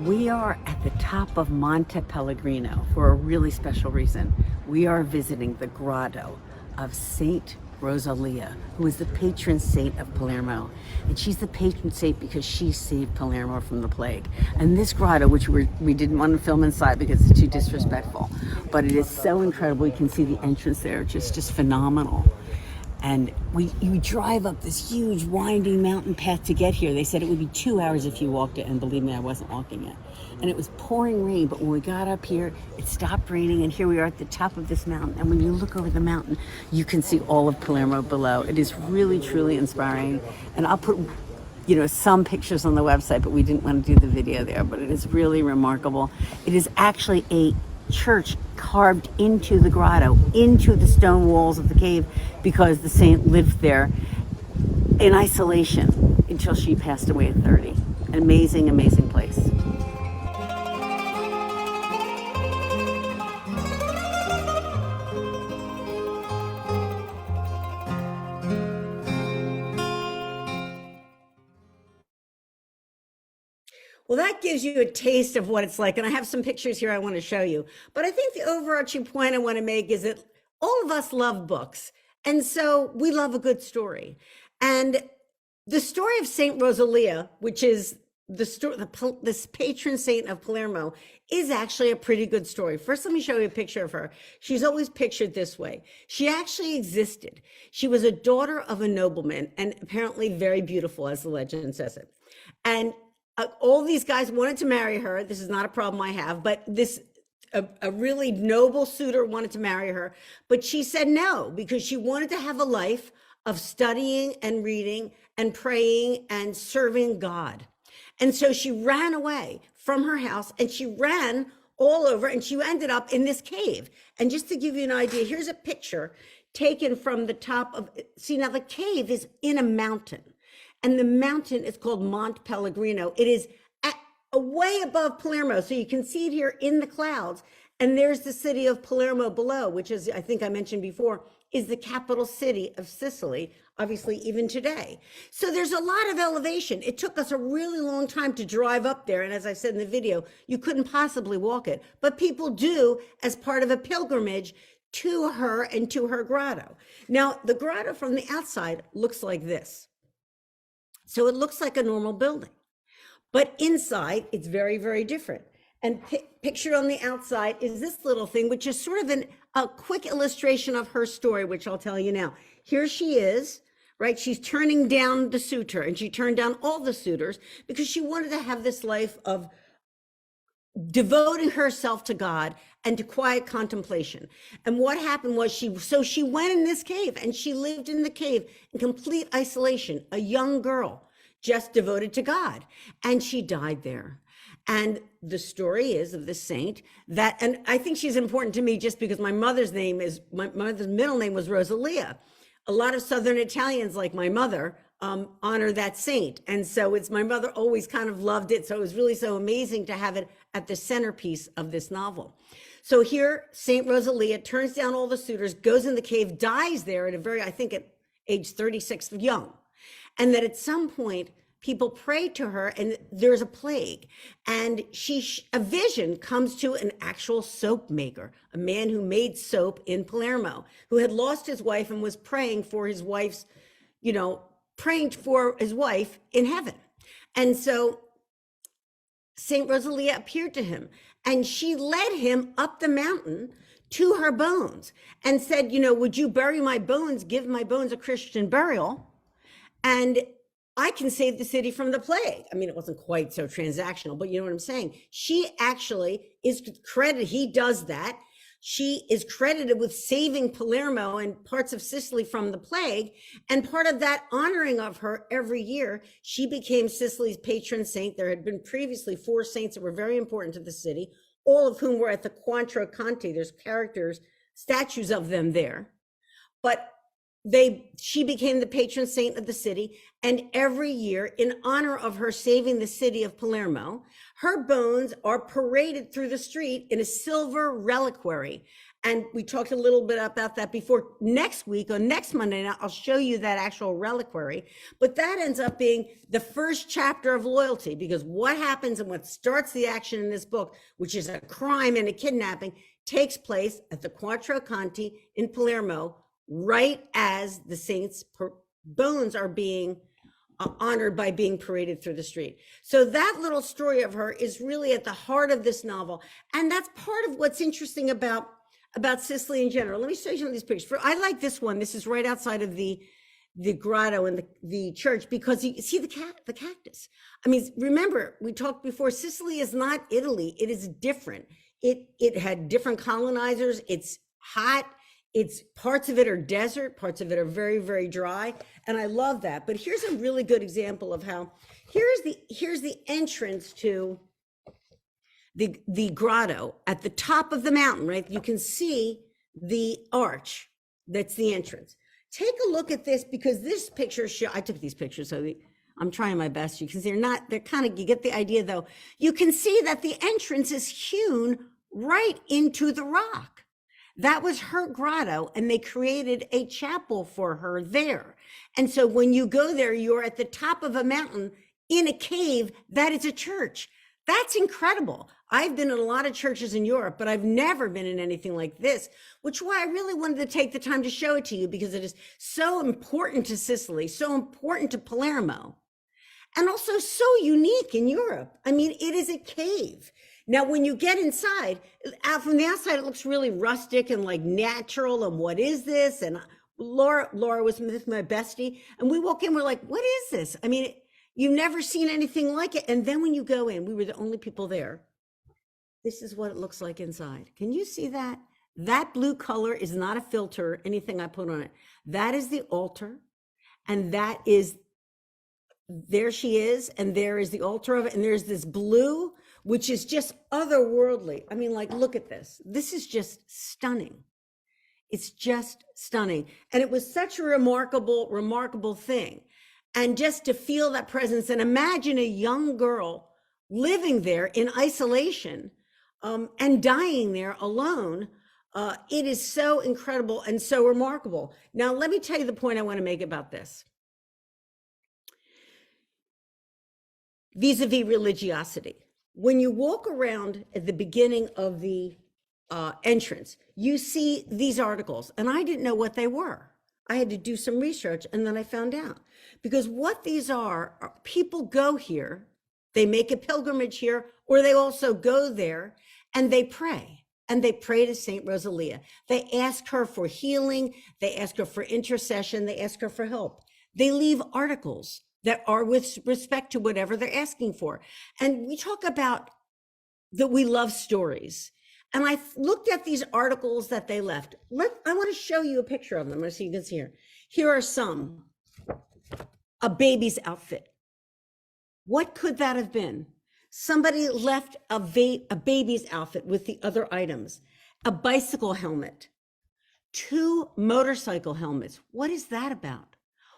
We are at the top of Monte Pellegrino for a really special reason. We are visiting the Grotto of Saint Rosalia, who is the patron saint of Palermo. And she's the patron saint because she saved Palermo from the plague. And this grotto, which we didn't want to film inside because it's too disrespectful, but it is so incredible. You can see the entrance there, just phenomenal. And you drive up this huge winding mountain path to get here. They said it would be 2 hours if you walked it, and believe me, I wasn't walking it. And it was pouring rain, but when we got up here, it stopped raining, and here we are at the top of this mountain. And when you look over the mountain, you can see all of Palermo below. It is really, truly inspiring. And I'll put some pictures on the website, but we didn't want to do the video there, but it is really remarkable. It is actually a church carved into the grotto, into the stone walls of the cave, because the saint lived there in isolation until she passed away at 30. An amazing, amazing place. Well, that gives you a taste of what it's like. And I have some pictures here I want to show you. But I think the overarching point I want to make is that all of us love books. And so we love a good story. And the story of Saint Rosalia, which is this patron saint of Palermo, is actually a pretty good story. First, let me show you a picture of her. She's always pictured this way. She actually existed. She was a daughter of a nobleman and apparently very beautiful, as the legend says it. And all these guys wanted to marry her. This is not a problem I have, but a really noble suitor wanted to marry her, but she said no, because she wanted to have a life of studying and reading and praying and serving God. And so she ran away from her house, and she ran all over, and she ended up in this cave. And just to give you an idea, here's a picture taken from the top of, see, now the cave is in a mountain. And the mountain is called Monte Pellegrino. It is way above Palermo. So you can see it here in the clouds. And there's the city of Palermo below, which is, I think I mentioned before, is the capital city of Sicily, obviously even today. So there's a lot of elevation. It took us a really long time to drive up there. And as I said in the video, you couldn't possibly walk it. But people do as part of a pilgrimage to her and to her grotto. Now, the grotto from the outside looks like this. So it looks like a normal building, but inside it's very, very different. And pictured on the outside is this little thing, which is sort of a quick illustration of her story, which I'll tell you now. Here she is, right? She's turning down the suitor, and she turned down all the suitors because she wanted to have this life of devoting herself to God and to quiet contemplation. And what happened was she went in this cave, and she lived in the cave in complete isolation, a young girl just devoted to God, and she died there. And the story is of the saint that, and I think she's important to me just because my mother's middle name was Rosalia. A lot of Southern Italians, like my mother, honor that saint. And so my mother always kind of loved it. So it was really so amazing to have it at the centerpiece of this novel. So here, Saint Rosalia turns down all the suitors, goes in the cave, dies there I think at age 36, young. And that at some point, people pray to her, and there's a plague. And a vision comes to an actual soap maker, a man who made soap in Palermo, who had lost his wife and was praying for his wife's, praying for his wife in heaven. And so Saint Rosalia appeared to him, and she led him up the mountain to her bones and said, would you bury my bones, give my bones a Christian burial, and I can save the city from the plague. I mean, it wasn't quite so transactional, but you know what I'm saying? She actually is credited, he does that. She is credited with saving Palermo and parts of Sicily from the plague. And part of that honoring of her every year, she became Sicily's patron saint. There had been previously 4 saints that were very important to the city, all of whom were at the Quattro Canti. There's statues of them there. But she became the patron saint of the city, and every year, in honor of her saving the city of Palermo, her bones are paraded through the street in a silver reliquary And we talked a little bit about that before. Next week or next Monday night, I'll show you that actual reliquary. But that ends up being the first chapter of loyalty, because what happens and what starts the action in this book, which is a crime and a kidnapping, takes place at the Quattro Conti in Palermo, right as the saints' bones are being honored by being paraded through the street. So that little story of her is really at the heart of this novel. And that's part of what's interesting about Sicily in general. Let me show you some of these pictures. I like this one. This is right outside of the grotto and the church, because you see the cactus. I mean, remember, we talked before, Sicily is not Italy. It is different. It had different colonizers. It's hot. It's parts of it are desert, parts of it are very, very dry. And I love that. But here's a really good example of how, here's the entrance to the grotto at the top of the mountain, right? You can see the arch. That's the entrance. Take a look at this, because this picture, I took these pictures, so I'm trying my best. You can see they're kind of, you get the idea though. You can see that the entrance is hewn right into the rock. That was her grotto, and they created a chapel for her there. And so when you go there, you're at the top of a mountain in a cave that is a church. That's incredible. I've been in a lot of churches in Europe, but I've never been in anything like this, which is why I really wanted to take the time to show it to you, because it is so important to Sicily, so important to Palermo, and also so unique in Europe. I mean, it is a cave. Now, when you get inside, out from the outside, it looks really rustic and like natural. And what is this? And Laura was with my bestie, and we walk in, we're like, what is this? I mean, you've never seen anything like it. And then when you go in, we were the only people there. This is what it looks like inside. Can you see that? That blue color is not a filter, anything I put on it. That is the altar. And that is, there she is. And there is the altar of it. And there's this blue, which is just otherworldly. I mean, like, look at this. This is just stunning. It's just stunning. And it was such a remarkable, remarkable thing. And just to feel that presence, and imagine a young girl living there in isolation and dying there alone. It is so incredible and so remarkable. Now, let me tell you the point I want to make about this. Vis-a-vis religiosity. When you walk around at the beginning of the entrance, you see these articles, and I didn't know what they were. I had to do some research, and then I found out. Because what these are people go here, they make a pilgrimage here, or they also go there and they pray. And they pray to Saint Rosalia. They ask her for healing. They ask her for intercession. They ask her for help. They leave articles that are with respect to whatever they're asking for. And we talk about that we love stories. And I looked at these articles that they left. I want to show you a picture of them. So you can see here. Here are some. A baby's outfit. What could that have been? Somebody left a baby's outfit with the other items. A bicycle helmet. 2 motorcycle helmets. What is that about?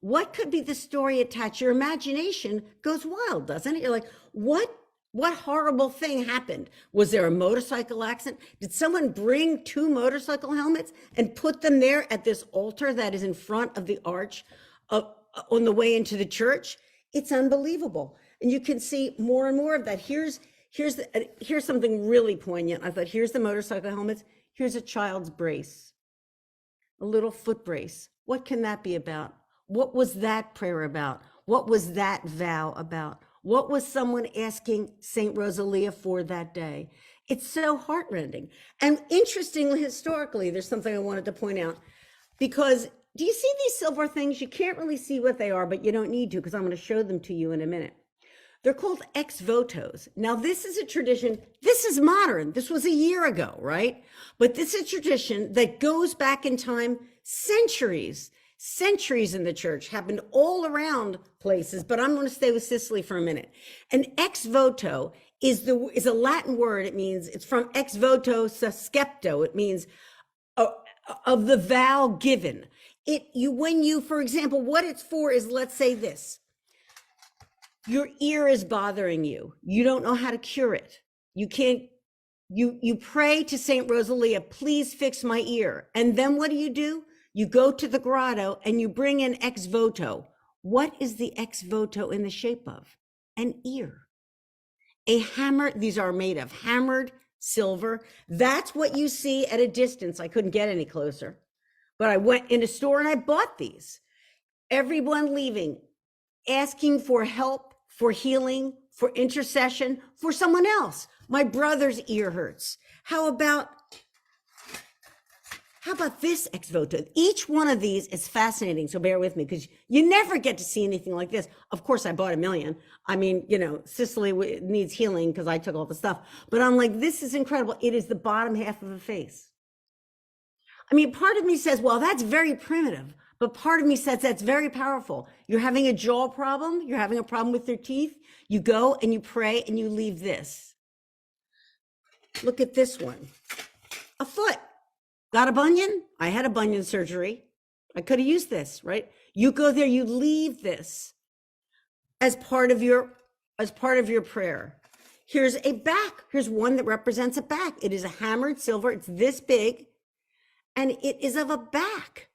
What could be the story attached? Your imagination goes wild, doesn't it? You're like, what horrible thing happened? Was there a motorcycle accident? Did someone bring 2 motorcycle helmets and put them there at this altar that is in front of the arch on the way into the church? It's unbelievable. And you can see more and more of that. Here's something really poignant. I thought, here's the motorcycle helmets. Here's a child's brace, a little foot brace. What can that be about? What was that prayer about? What was that vow about? What was someone asking Saint Rosalia for that day? It's so heartrending. And interestingly, historically, there's something I wanted to point out, because do you see these silver things? You can't really see what they are, but you don't need to, because I'm going to show them to you in a minute. They're called ex-votos. Now, this is a tradition. This is modern. This was a year ago, right? But this is a tradition that goes back in time centuries in the church, happened all around places, but I'm going to stay with Sicily for a minute. An ex-voto is a Latin word. It's from ex-voto suscepto. It means of the vow given. For example, what it's for is, let's say this. Your ear is bothering you. You don't know how to cure it. You can't you pray to Saint Rosalia, please fix my ear. And then what do? You go to the grotto and you bring an ex-voto. What is the ex-voto in the shape of? An ear. A hammer, these are made of hammered silver. That's what you see at a distance. I couldn't get any closer, but I went in a store and I bought these. Everyone leaving, asking for help, for healing, for intercession, for someone else. My brother's ear hurts. How about this ex-voto? Each one of these is fascinating, so bear with me, because you never get to see anything like this. Of course, I bought a million. I mean, Sicily needs healing because I took all the stuff. But I'm like, this is incredible. It is the bottom half of a face. I mean, part of me says, well, that's very primitive. But part of me says that's very powerful. You're having a jaw problem. You're having a problem with your teeth. You go and you pray and you leave this. Look at this one. A foot. Got a bunion? I had a bunion surgery. I could have used this, right? You go there, you leave this as part of your prayer. Here's a back. Here's one that represents a back. It is a hammered silver. It's this big, and it is of a back.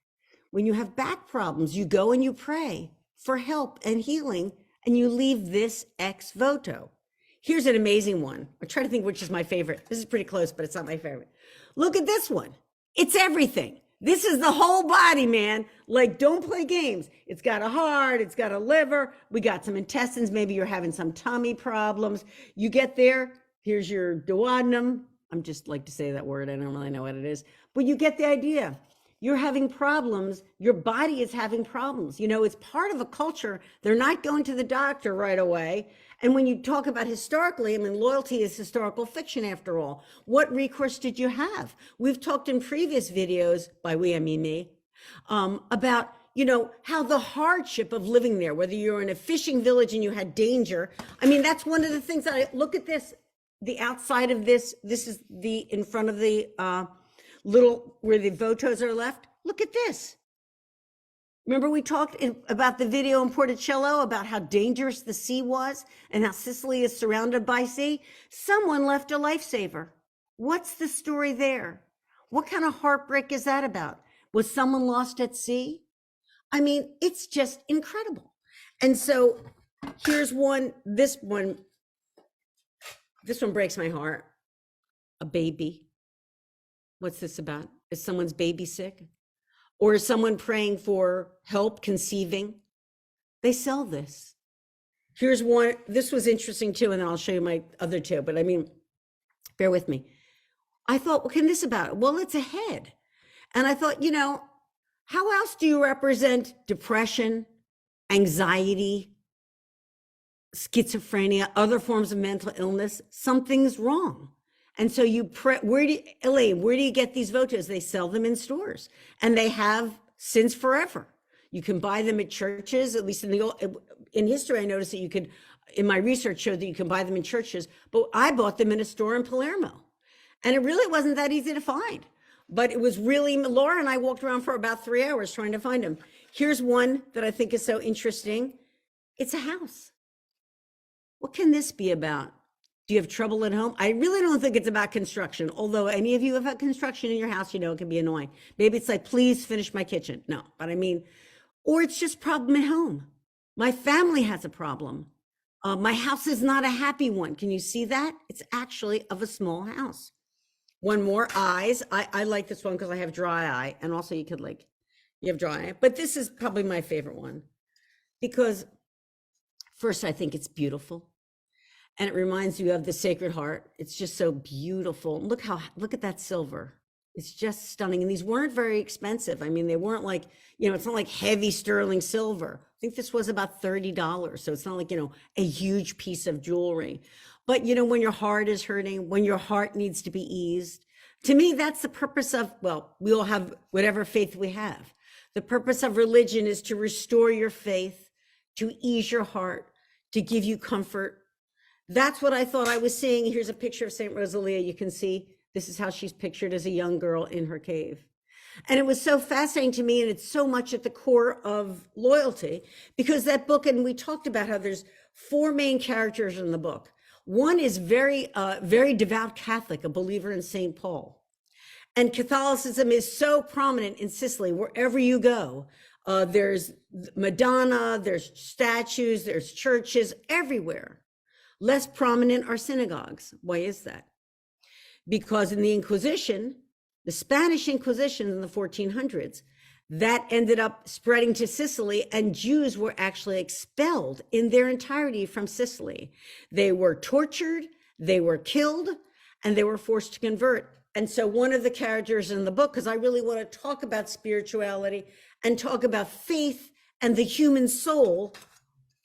When you have back problems, you go and you pray for help and healing, and you leave this ex-voto. Here's an amazing one. I try to think which is my favorite. This is pretty close, but it's not my favorite. Look at this one. It's everything. This is the whole body, man. Like, don't play games. It's got a heart, it's got a liver, we got some intestines, maybe you're having some tummy problems. You get there, here's your duodenum. I'm just like to say that word, I don't really know what it is, but you get the idea. You're having problems, your body is having problems. It's part of a culture. They're not going to the doctor right away. And when you talk about historically, I mean, loyalty is historical fiction after all. What recourse did you have? We've talked in previous videos, by we, I mean me, about, how the hardship of living there, whether you're in a fishing village and you had danger. I mean, that's one of the things that I look at this, the outside of this is the, in front of the little, where the votos are left. Look at this. Remember we talked about the video in Porticello about how dangerous the sea was and how Sicily is surrounded by sea? Someone left a lifesaver. What's the story there? What kind of heartbreak is that about? Was someone lost at sea? I mean, it's just incredible. And so here's one, this one breaks my heart. A baby. What's this about? Is someone's baby sick? Or is someone praying for help conceiving? They sell this. Here's one. This was interesting too, and then I'll show you my other two. But I mean, bear with me. I thought, what can this about? Well, it's a head. And I thought, how else do you represent depression, anxiety, schizophrenia, other forms of mental illness? Something's wrong. And so you pray, Elaine, where do you get these votos? They sell them in stores, and they have since forever. You can buy them at churches, at least in history, I noticed that you could, in my research showed that you can buy them in churches, but I bought them in a store in Palermo. And it really wasn't that easy to find, but it was really, Laura and I walked around for about 3 hours trying to find them. Here's one that I think is so interesting. It's a house. What can this be about? Do you have trouble at home? I really don't think it's about construction. Although any of you have had construction in your house, it can be annoying. Maybe it's like, please finish my kitchen. No, but I mean, or it's just problem at home. My family has a problem. My house is not a happy one. Can you see that? It's actually of a small house. One more, eyes. I like this one because I have dry eye. And also you have dry eye. But this is probably my favorite one. Because first, I think it's beautiful. And it reminds you of the Sacred Heart. It's just so beautiful. Look at that silver. It's just stunning. And these weren't very expensive. I mean, they weren't like, it's not like heavy sterling silver. I think this was about $30. So it's not like, a huge piece of jewelry. But, when your heart is hurting, when your heart needs to be eased, to me, that's the purpose of, we all have whatever faith we have. The purpose of religion is to restore your faith, to ease your heart, to give you comfort. That's what I thought I was seeing. Here's a picture of Saint Rosalia. You can see this is how she's pictured as a young girl in her cave. And it was so fascinating to me, and it's so much at the core of loyalty, because that book, and we talked about how there's 4 main characters in the book. One is very devout Catholic, a believer in St. Paul. And Catholicism is so prominent in Sicily, wherever you go. There's Madonna, there's statues, there's churches everywhere. Less prominent are synagogues. Why is that? Because in the Inquisition, the Spanish Inquisition in the 1400s, that ended up spreading to Sicily, and Jews were actually expelled in their entirety from Sicily. They were tortured, they were killed, and they were forced to convert. And so one of the characters in the book, because I really want to talk about spirituality and talk about faith and the human soul,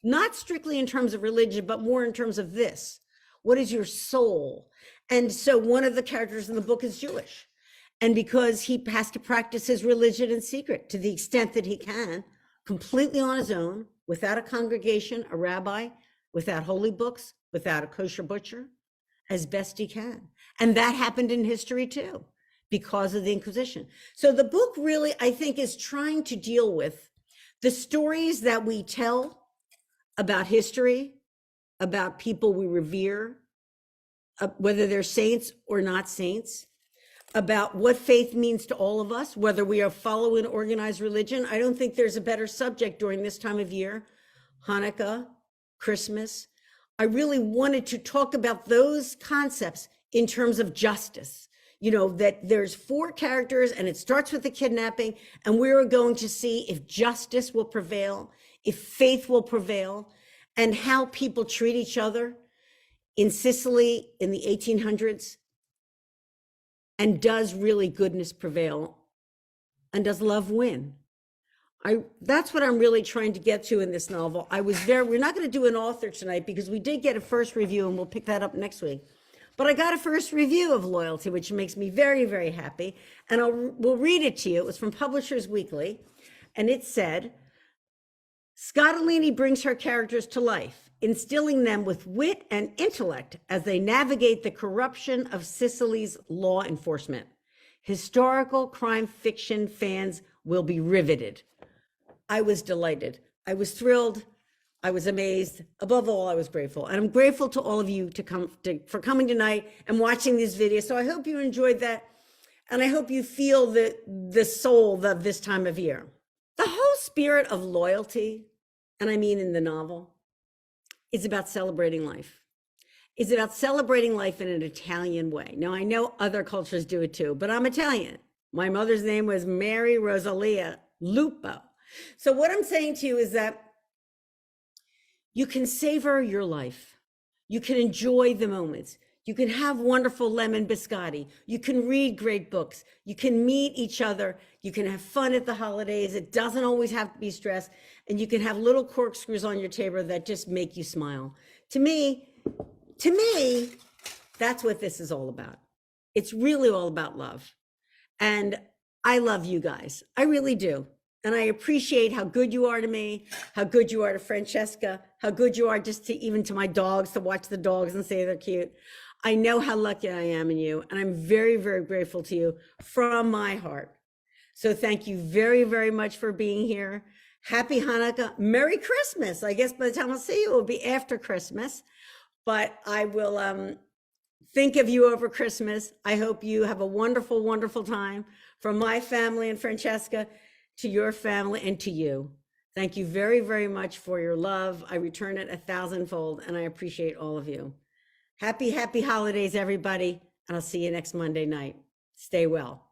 not strictly in terms of religion, but more in terms of this. What is your soul? And so one of the characters in the book is Jewish. And because he has to practice his religion in secret to the extent that he can, completely on his own, without a congregation, a rabbi, without holy books, without a kosher butcher, as best he can. And that happened in history too, because of the Inquisition. So the book really, I think, is trying to deal with the stories that we tell about history, about people we revere, whether they're saints or not saints, about what faith means to all of us, whether we are following organized religion. I don't think there's a better subject during this time of year, Hanukkah, Christmas. I really wanted to talk about those concepts in terms of justice. You know, that there's 4 characters and it starts with the kidnapping, and we're going to see if justice will prevail, if faith will prevail, and how people treat each other in Sicily in the 1800s. And does really goodness prevail? And does love win? That's what I'm really trying to get to in this novel. We're not going to do an author tonight because we did get a first review, and we'll pick that up next week. But I got a first review of Loyalty, which makes me very, very happy. And we'll read it to you. It was from Publishers Weekly. And it said, Scottolini brings her characters to life, instilling them with wit and intellect as they navigate the corruption of Sicily's law enforcement. Historical crime fiction fans will be riveted. I was delighted. I was thrilled. I was amazed. Above all, I was grateful. And I'm grateful to all of you for coming tonight and watching this video. So I hope you enjoyed that. And I hope you feel the soul of this time of year. The whole spirit of Loyalty, and I mean in the novel, is about celebrating life. It's about celebrating life in an Italian way. Now, I know other cultures do it too, but I'm Italian. My mother's name was Mary Rosalia Lupo. So what I'm saying to you is that you can savor your life. You can enjoy the moments. You can have wonderful lemon biscotti. You can read great books. You can meet each other. You can have fun at the holidays. It doesn't always have to be stress. And you can have little corkscrews on your table that just make you smile. To me, that's what this is all about. It's really all about love. And I love you guys. I really do. And I appreciate how good you are to me, how good you are to Francesca, how good you are just to even to my dogs, to watch the dogs and say they're cute. I know how lucky I am in you, and I'm very, very grateful to you from my heart. So thank you very, very much for being here. Happy Hanukkah. Merry Christmas. I guess by the time I'll see you, it will be after Christmas, but I will think of you over Christmas. I hope you have a wonderful, wonderful time. From my family and Francesca to your family and to you. Thank you very, very much for your love. I return it 1,000-fold, and I appreciate all of you. Happy, happy holidays, everybody. And I'll see you next Monday night. Stay well.